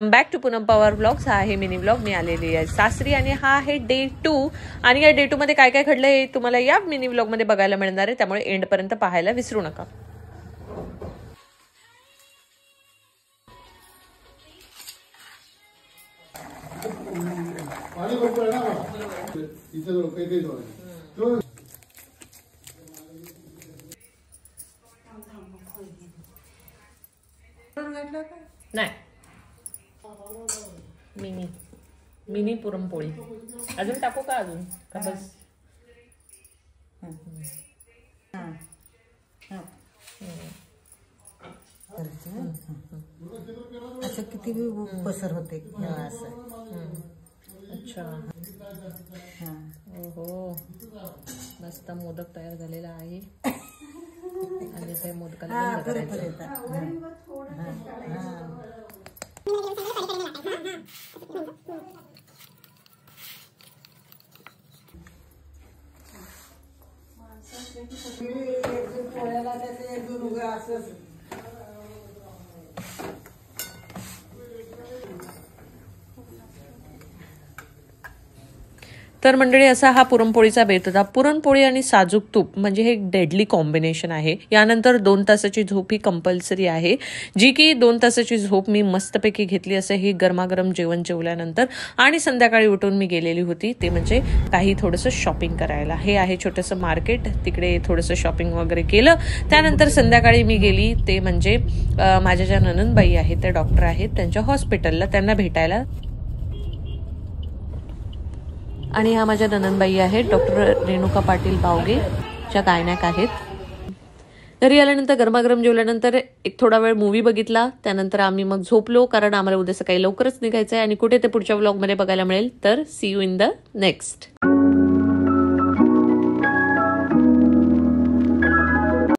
Back to Poonam Pawar blogs. हा आहे mini blog. मी आलेली आहे सासरी आणि हा आहे डे 2. आणि या डे 2 मध्ये काय काय घडलं हे तुम्हाला या मिनी ब्लॉग मध्ये बघायला मिळणार आहे, त्यामुळे एंड पर्यंत पाहायला विसरू नका. नाही मिनी मिनी पुरणपोळी अजून टाकू का? अजून का बस? असं किती पसर होते असं. अच्छा. ओहो, मस्त मोदक तयार झालेला आहे आणि ते मोदकाला बंद करायचं. तर मंडळी, असा हा पुरणपोळीचा बेत होता. पुरणपोळी आणि साजूक तूप म्हणजे हे एक डेडली कॉम्बिनेशन आहे. यानंतर 2 तासाची झोप ही कंपल्सरी आहे, जी की 2 तासाची झोप मी मस्तपैकी घेतली. असं हे गरमागरम जेवण जेवल्यानंतर. आणि संध्याकाळी उठून मी गेलेली होती ते म्हणजे काही थोडंसं शॉपिंग करायला. हे आहे छोटंसं मार्केट, तिकडे थोडंसं शॉपिंग वगैरे केलं. त्यानंतर संध्याकाळी मी गेली ते म्हणजे माझ्या ज्या ननंदबाई आहेत त्या डॉक्टर आहेत त्यांच्या हॉस्पिटलला, त्यांना भेटायला. आणि ह्या माझ्या ननंदबाई आहेत डॉक्टर रेणुका पाटील बावगे, ज्या गायनॅक आहेत. घरी आल्यानंतर गरमागरम जेवल्यानंतर एक थोडा वेळ मूवी बघितला. त्यानंतर आम्ही मग झोपलो, कारण आम्हाला उद्या सकाळी लवकरच निघायचं आहे. आणि कुठे ते पुढच्या व्लॉगमध्ये बघायला मिळेल. तर see you in the next.